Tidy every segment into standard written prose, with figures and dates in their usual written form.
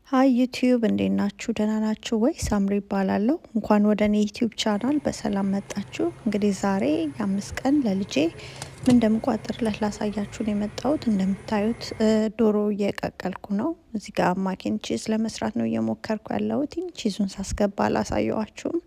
ሀይ ዩቲዩብ እንዴት ናችሁ? ደህና ናችሁ ወይ? ሳምሪ ይባላለሁ። እንኳን ወደ እኔ ዩቲዩብ ቻናል በሰላም መጣችሁ። እንግዲህ ዛሬ የ5 ቀን ለልጄ ምን እንደምቋጥርለት ላሳያችሁ ነው የመጣሁት። እንደምታዩት ዶሮ እየቀቀልኩ ነው። እዚህ ጋር ማኪን ቺዝ ለመስራት ነው እየሞከርኩ ያለሁት። ቺዙን ሳስገባ አላሳየዋችሁም።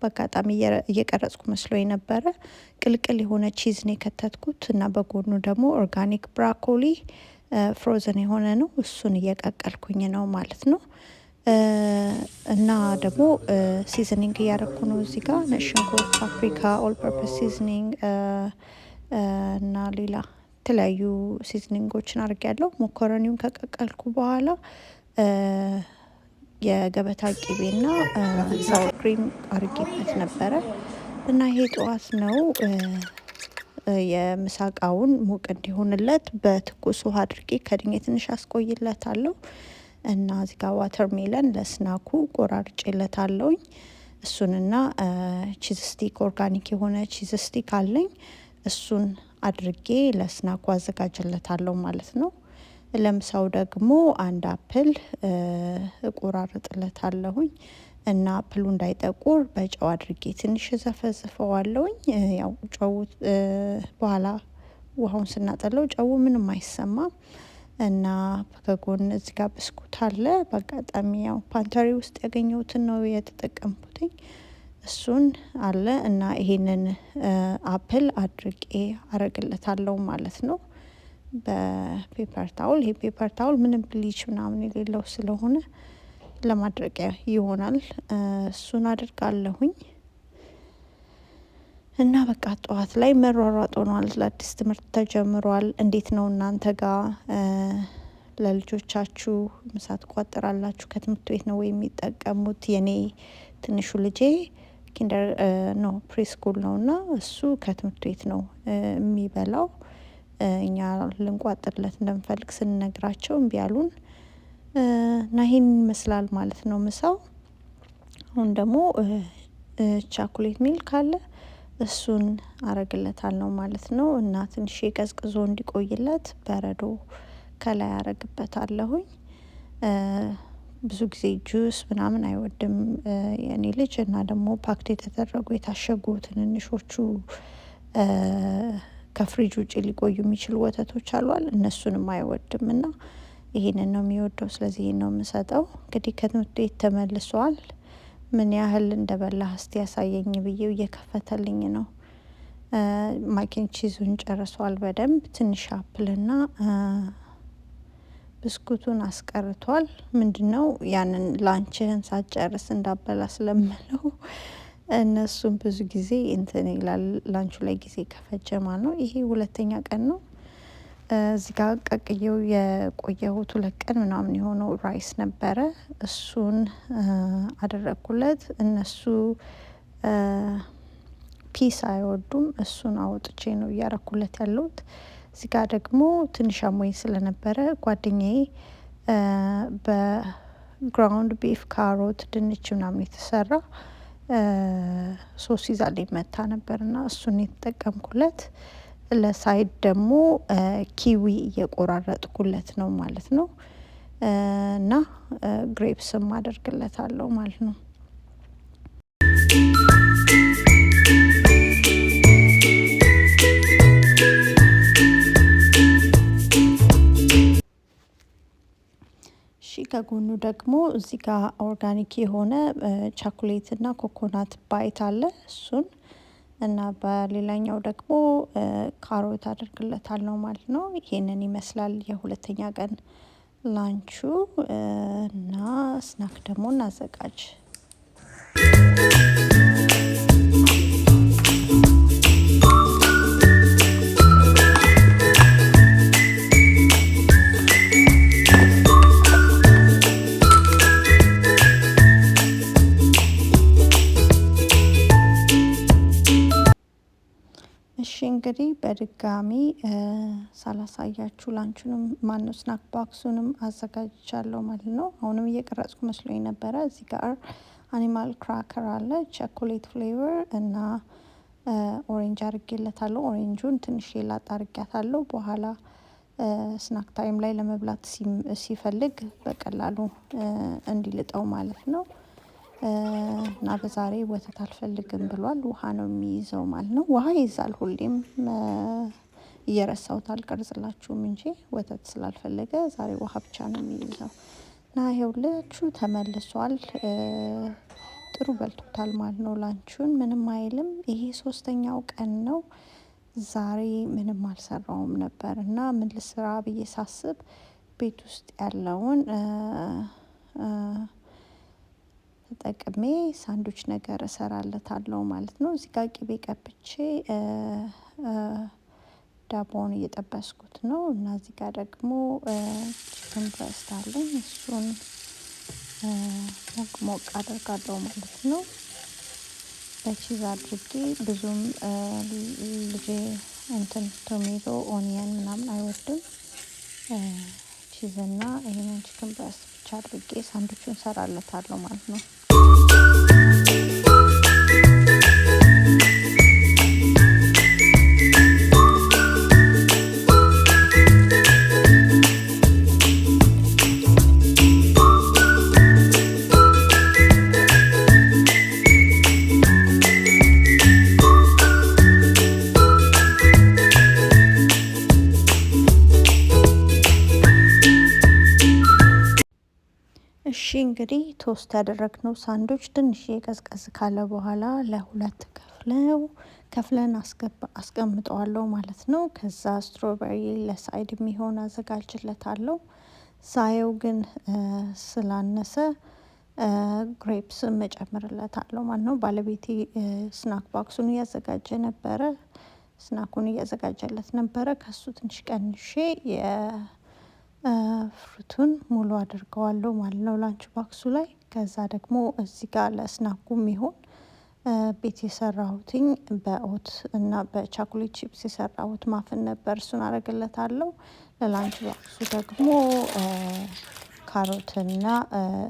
በአጋጣሚ እየቀረጽኩ መስሎ የነበረ ቅልቅል የሆነ ቺዝ ነው የከተትኩት እና በጎኑ ደግሞ ኦርጋኒክ ብራኮሊ ፍሮዘን የሆነ ነው። እሱን እየቀቀልኩኝ ነው ማለት ነው። እና ደግሞ ሲዝኒንግ እያደረኩ ነው። እዚህ ጋር ነጭ ሽንኩርት፣ ፓፕሪካ፣ ኦል ፐርፐስ ሲዝኒንግ እና ሌላ የተለያዩ ሲዝኒንጎችን አድርጌያለሁ። ሞኮረኒውን ከቀቀልኩ በኋላ የገበታ ቂቤና ሳውር ክሪም አድርጌበት ነበረ እና ይሄ ጠዋት ነው። የምሳቃውን ሙቅ እንዲሆንለት በትኩስ ውሃ አድርጌ ከድኜ ትንሽ አስቆይለታለሁ እና እዚህ ጋር ዋተር ሜለን ለስናኩ ቆራርጬለታለሁኝ። እሱንና ቺዝ ስቲክ ኦርጋኒክ የሆነ ቺዝ ስቲክ አለኝ። እሱን አድርጌ ለስናኩ አዘጋጅለታለሁ ማለት ነው። ለምሳው ደግሞ አንድ አፕል እቆራርጥለታለሁኝ እና አፕሉ እንዳይጠቁር በጨው አድርጌ ትንሽ ዘፈዝፈዋለሁኝ። ያው ጨው በኋላ ውሃውን ስናጠለው ጨው ምንም አይሰማም። እና ከጎን እዚህ ጋር ብስኩት አለ። በአጋጣሚ ያው ፓንተሪ ውስጥ ያገኘሁትን ነው የተጠቀምኩትኝ። እሱን አለ እና ይሄንን አፕል አድርቄ አረግለታለሁ ማለት ነው በፔፐር ታውል። ይሄ ፔፐር ታውል ምንም ብሊች ምናምን የሌለው ስለሆነ ለማድረቂያ ይሆናል። እሱን አድርጋለሁኝ እና በቃ ጠዋት ላይ መሯሯጥ ሆኗል። ለአዲስ ትምህርት ተጀምሯል። እንዴት ነው እናንተ ጋር ለልጆቻችሁ ምሳ ትቋጥራላችሁ? ከትምህርት ቤት ነው ወይ የሚጠቀሙት? የኔ ትንሹ ልጄ ኪንደር ነው ፕሪስኩል ነው እና እሱ ከትምህርት ቤት ነው የሚበላው። እኛ ልንቋጥርለት እንደምፈልግ ስንነግራቸው እምቢ አሉን እና ይሄን ይመስላል ማለት ነው ምሳው። አሁን ደግሞ ቻኮሌት ሚልክ አለ። እሱን አረግለታለሁ ማለት ነው እና ትንሽ ቀዝቅዞ እንዲቆይለት በረዶ ከላይ አረግበታለሁኝ። ብዙ ጊዜ ጁስ ምናምን አይወድም የኔ ልጅ እና ደግሞ ፓክት የተደረጉ የታሸጉ ትንንሾቹ ከፍሪጅ ውጪ ሊቆዩ የሚችሉ ወተቶች አሏል። እነሱንም አይወድም እና ይሄንን ነው የሚወደው። ስለዚህ ይሄን ነው የምሰጠው። እንግዲህ ከትምህርት ቤት ተመልሷል። ምን ያህል እንደበላህ እስቲ ያሳየኝ ብዬው እየከፈተልኝ ነው። ማኪን ቺዙን ጨርሷል በደንብ። ትንሽ አፕልና ብስኩቱን አስቀርቷል። ምንድነው ያንን ላንችህን ሳትጨርስ እንዳበላ ስለምለው እነሱም ብዙ ጊዜ እንትን ይላል ላንቹ ላይ ጊዜ ከፈጀ ማለት ነው። ይሄ ሁለተኛ ቀን ነው። እዚህ ጋር ቀቅየው የቆየሁት 2 ቀን ምናምን የሆነው ራይስ ነበረ። እሱን አደረኩለት። እነሱ ፒስ አይወዱም። እሱን አውጥቼ ነው እያረኩለት ያለሁት። እዚህ ጋር ደግሞ ትንሽ አሞኝ ስለነበረ ጓደኛዬ በግራውንድ ቢፍ፣ ካሮት፣ ድንች ምናምን የተሰራ ሶስ ይዛልኝ መታ ነበርና እሱን የተጠቀምኩለት። ለሳይድ ደግሞ ኪዊ እየቆራረጥኩለት ነው ማለት ነው እና ግሬፕስም አደርግለታለሁ ማለት ነው። ከጎኑ ደግሞ እዚህ ጋር ኦርጋኒክ የሆነ ቻኮሌት እና ኮኮናት ባይት አለ። እሱን እና በሌላኛው ደግሞ ካሮት አደርግለታለሁ ማለት ነው። ይሄንን ይመስላል የሁለተኛ ቀን ላንቹ እና ስናክ ደግሞ እናዘጋጅ። እንግዲህ በድጋሚ ሳላሳያችሁ ላንቹንም ማነው ስናክ ባክሱንም አዘጋጅቻለሁ ማለት ነው። አሁንም እየቀረጽኩ መስሎኝ ነበረ። እዚህ ጋር አኒማል ክራከር አለ፣ ቸኮሌት ፍሌቨር እና ኦሬንጅ አድርጌለታለሁ። ኦሬንጁን ትንሽ ላጥ አድርጌያታለሁ። በኋላ ስናክ ታይም ላይ ለመብላት ሲፈልግ በቀላሉ እንዲልጠው ማለት ነው። እና በዛሬ ወተት አልፈልግም ብሏል። ውሃ ነው የሚይዘው ማለት ነው። ውሃ ይይዛል ሁሌም እየረሳሁት አልቀርጽላችሁም እንጂ ወተት ስላልፈለገ ዛሬ ውሃ ብቻ ነው የሚይዘው። እና ይኸውላችሁ ተመልሷል። ጥሩ በልቶታል ማለት ነው። ላንቹን ምንም አይልም። ይሄ ሶስተኛው ቀን ነው። ዛሬ ምንም አልሰራውም ነበር እና ምን ልስራ ብዬ ሳስብ ቤት ውስጥ ያለውን ተጠቅሜ ሳንዱች ነገር እሰራለታለሁ ማለት ነው። እዚህ ጋር ቅቤ ቀብቼ ዳቦውን እየጠበስኩት ነው እና እዚህ ጋር ደግሞ ቺክን ብረስት አለኝ። እሱን ሞቅ ሞቅ አደርጋለሁ ማለት ነው። በቺዝ አድርጌ ብዙም ልጄ እንትን ቶሜቶ ኦኒየን ምናምን አይወድም። ቺዝ እና ይሄንን ቺክን ብረስት ብቻ አድርጌ ሳንዱቹን እሰራለታለሁ ማለት ነው። እሺ እንግዲህ ቶስት ያደረግነው ሳንዶች ትንሽ ቀዝቀዝ ካለ በኋላ ለሁለት ከፍለን አስቀምጠዋለሁ ማለት ነው። ከዛ ስትሮበሪ ለሳይድ የሚሆን አዘጋጅለታለሁ። ሳየው ግን ስላነሰ ግሬፕስ መጨመርለታለሁ ማለት ነው። ባለቤቴ ስናክ ባክሱን እያዘጋጀ ነበረ፣ ስናኩን እያዘጋጀለት ነበረ። ከሱ ትንሽ ቀንሼ ፍሩቱን ሙሉ አድርገዋለሁ ማለት ነው ላንች ባክሱ ላይ። ከዛ ደግሞ እዚህ ጋር ለስናኩም ይሆን ቤት የሰራሁትኝ በኦት እና በቻኮሌት ቺፕስ የሰራሁት ማፍን ነበር። እሱን አደርግለታለሁ። ለላንች ባክሱ ደግሞ ካሮትና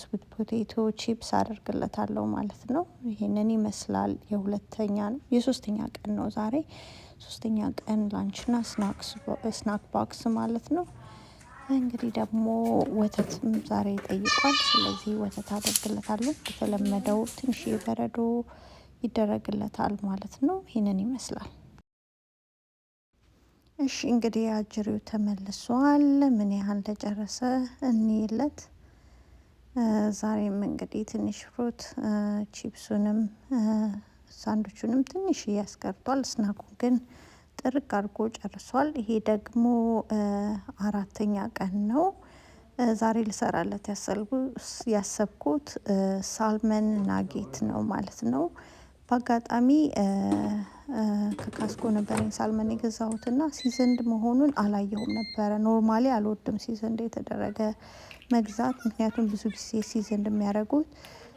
ስዊት ፖቴቶ ቺፕስ አደርግለታለሁ ማለት ነው። ይሄንን ይመስላል። የሶስተኛ ቀን ነው ዛሬ። ሶስተኛ ቀን ላንችና ስናክ ባክስ ማለት ነው። እንግዲህ ደግሞ ወተትም ዛሬ ጠይቋል። ስለዚህ ወተት አደርግለታለሁ። የተለመደው ትንሽ በረዶ ይደረግለታል ማለት ነው። ይህንን ይመስላል። እሺ እንግዲህ አጅሬው ተመልሷል። ምን ያህል ተጨረሰ እንይለት። ዛሬም እንግዲህ ትንሽ ፍሩት ቺፕሱንም ሳንዱቹንም ትንሽ ያስቀርቷል። ስናኩን ግን ጥርቅ አድርጎ ጨርሷል። ይሄ ደግሞ አራተኛ ቀን ነው። ዛሬ ልሰራለት ያሰብኩት ሳልመን ናጌት ነው ማለት ነው። በአጋጣሚ ከካስኮ ነበረኝ ሳልመን የገዛሁትና ሲዘንድ መሆኑን አላየሁም ነበረ። ኖርማሊ አልወድም ሲዘንድ የተደረገ መግዛት፣ ምክንያቱም ብዙ ጊዜ ሲዘንድ የሚያደርጉት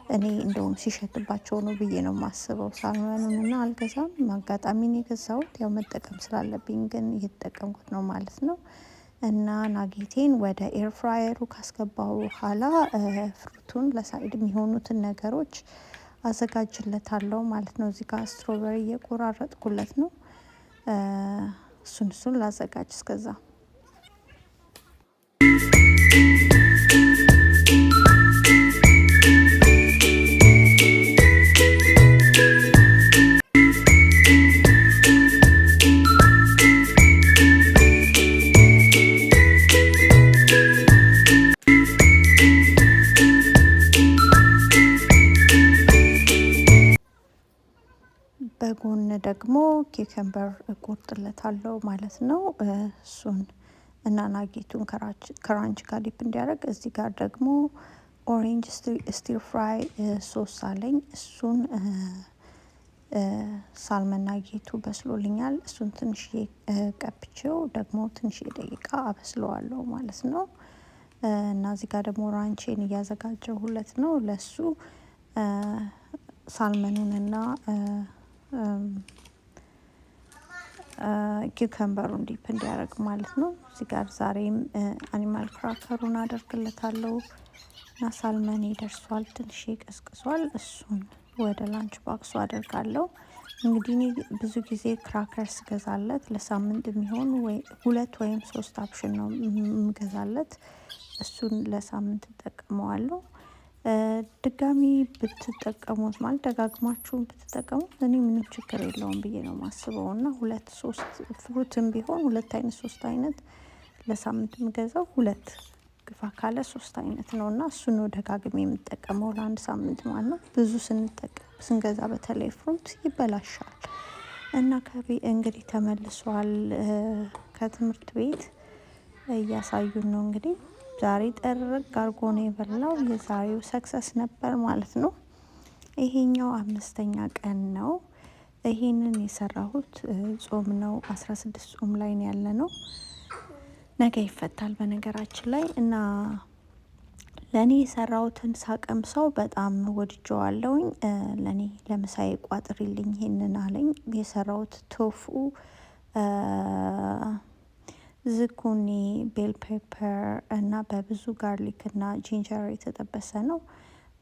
እኔ እንደውም ሲሸትባቸው ነው ብዬ ነው የማስበው። ሳልመኑንና አልገዛም። አጋጣሚ ነው የገዛሁት። ያው መጠቀም ስላለብኝ ግን እየተጠቀምኩት ነው ማለት ነው። እና ናጌቴን ወደ ኤር ፍራየሩ ካስገባው በኋላ ፍሩቱን ለሳይድ የሚሆኑትን ነገሮች አዘጋጅለታለሁ ማለት ነው። እዚህ ጋር ስትሮበሪ እየቆራረጥኩለት ነው። እሱን ላዘጋጅ እስከዛ። በጎን ደግሞ ኪከምበር እቆርጥለታለሁ ማለት ነው። እሱን እና ናጌቱን ከራንች ጋር ዲፕ እንዲያደርግ። እዚህ ጋር ደግሞ ኦሬንጅ ስቲር ፍራይ ሶስ አለኝ። እሱን ሳልመን ናጌቱ በስሎልኛል። እሱን ትንሽዬ ቀብቼው ደግሞ ትንሽዬ ደቂቃ አበስለዋለሁ ማለት ነው። እና እዚህ ጋር ደግሞ ራንቼን እያዘጋጀሁለት ነው። ለሱ ሳልመኑንና ኪውከምበሩን ዲፕ እንዲያደርግ ማለት ነው። እዚህ ጋር ዛሬም አኒማል ክራከሩን አደርግለታለሁ እና ሳልመኔ ደርሷል። ትንሽ ቀዝቅዟል። እሱን ወደ ላንች ባክሱ አደርጋለሁ። እንግዲህ እኔ ብዙ ጊዜ ክራከርስ ገዛለት ለሳምንት የሚሆን ወይ 2 ወይም 3 አፕሽን ነው የምገዛለት። እሱን ለሳምንት እጠቀመዋለሁ። ድጋሚ ብትጠቀሙት ማለት ደጋግማችሁን ብትጠቀሙት እኔ ምንም ችግር የለውም ብዬ ነው የማስበው። እና 2-3 ፍሩትም ቢሆን 2 አይነት 3 አይነት ለሳምንት የምገዛው 2 ግፋ ካለ 3 አይነት ነው። እና እሱን ነው ደጋግሜ የምጠቀመው ለአንድ ሳምንት ማለት ነው። ብዙ ስንገዛ በተለይ ፍሩት ይበላሻል። እና እንግዲህ ተመልሷል ከትምህርት ቤት እያሳዩን ነው። እንግዲህ ዛሬ ጠርግ አርጎ ነው የበላው። የዛሬው ሰክሰስ ነበር ማለት ነው። ይሄኛው 5ኛ ቀን ነው። ይሄንን የሰራሁት ጾም ነው። 16 ጾም ላይ ነው ያለነው። ነገ ይፈታል በነገራችን ላይ እና ለኔ የሰራሁትን ሳቀምሰው በጣም ወድጀዋለሁኝ። ለኔ ለምሳዬ ቋጥሪልኝ ይሄንን አለኝ። የሰራሁት ቶፉ፣ ዝኩኒ፣ ቤል ፔፐር እና በብዙ ጋርሊክ እና ጂንጀር የተጠበሰ ነው።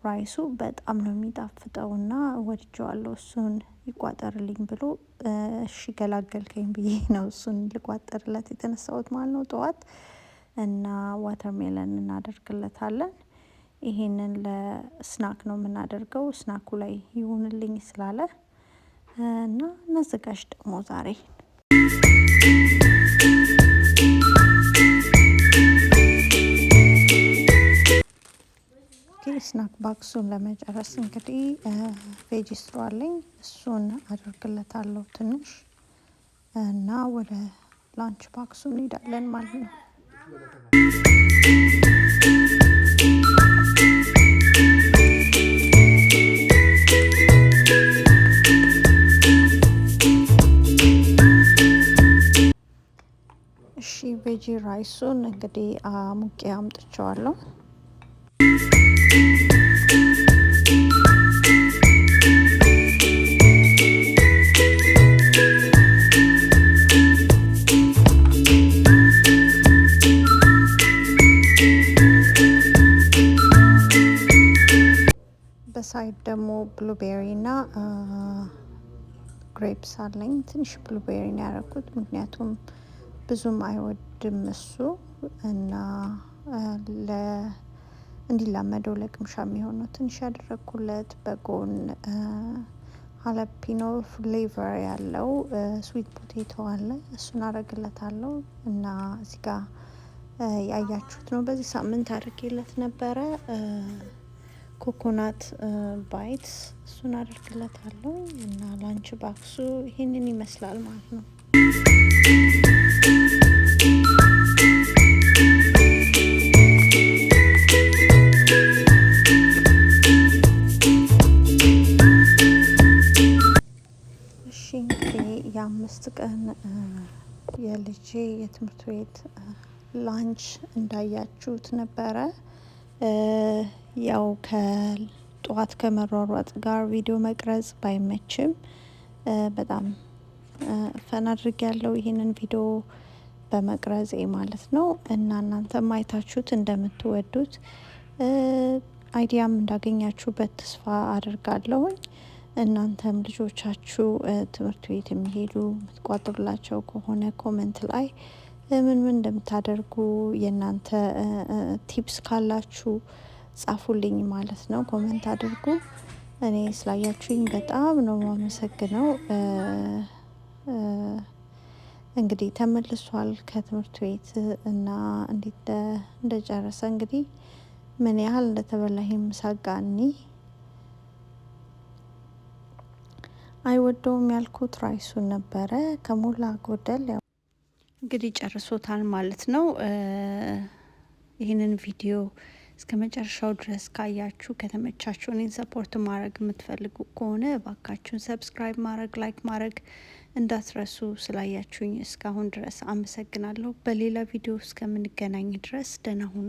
ራይሱ በጣም ነው የሚጣፍጠው እና ወድጀዋለሁ። እሱን ይቋጠርልኝ ብሎ እሺ ገላገልከኝ ብዬ ነው እሱን ልቋጠርለት የተነሳሁት ማለት ነው ጠዋት። እና ዋተርሜለን እናደርግለታለን። ይሄንን ለስናክ ነው የምናደርገው። ስናኩ ላይ ይሁንልኝ ስላለ እና እናዘጋጅ ደግሞ ዛሬ ስናክ ባክሱን ለመጨረስ እንግዲህ ቬጅስትሮ አለኝ። እሱን አደርግለታለሁ ትንሽ እና ወደ ላንች ባክሱ እንሄዳለን ማለት ነው። እሺ ቬጂ ራይሱን እንግዲህ ሙቄ አምጥቼዋለሁ። በሳይድ ደግሞ ብሉቤሪ እና ግሬፕስ አለኝ። ትንሽ ብሉቤሪ ነው ያደረኩት ምክንያቱም ብዙም አይወድም እሱ እና እንዲላመደው ለቅምሻ የሚሆን ነው ትንሽ ያደረኩለት። በጎን ሀለፒኖ ፍሌቨር ያለው ስዊት ፖቴቶ አለ። እሱን አደርግለታለሁ እና እዚህ ጋር ያያችሁት ነው። በዚህ ሳምንት አድርጌለት ነበረ ኮኮናት ባይት እሱን አደርግለታለሁ እና ላንች ባክሱ ይሄንን ይመስላል ማለት ነው። እሺ እንግዲህ የ5 ቀን የልጄ የትምህርት ቤት ላንች እንዳያችሁት ነበረ። ያው ከጠዋት ከመሯሯጥ ጋር ቪዲዮ መቅረጽ ባይመችም በጣም ፈን አድርጌያለሁ ይሄንን ቪዲዮ በመቅረጼ ማለት ነው። እና እናንተም አይታችሁት እንደምትወዱት አይዲያም እንዳገኛችሁበት ተስፋ አድርጋለሁኝ። እናንተም ልጆቻችሁ ትምህርት ቤት የሚሄዱ የምትቋጥሩላቸው ከሆነ ኮመንት ላይ ምን እንደምታደርጉ የእናንተ ቲፕስ ካላችሁ ጻፉልኝ ማለት ነው። ኮመንት አድርጉ። እኔ ስላያችሁኝ በጣም ነው የማመሰግነው። እንግዲህ ተመልሷል ከትምህርት ቤት እና እንዴት እንደጨረሰ እንግዲህ ምን ያህል እንደተበላይም ሳጋኒ አይወደውም ያልኩት ራይሱን ነበረ። ከሞላ ጎደል ያው እንግዲህ ጨርሶታል ማለት ነው። ይህንን ቪዲዮ እስከ መጨረሻው ድረስ ካያችሁ ከተመቻችሁ እኔን ሰፖርት ማድረግ የምትፈልጉ ከሆነ እባካችሁን ሰብስክራይብ ማድረግ ላይክ ማድረግ እንዳትረሱ። ስላያችሁኝ እስካሁን ድረስ አመሰግናለሁ። በሌላ ቪዲዮ እስከምንገናኝ ድረስ ደህና ሁኑ።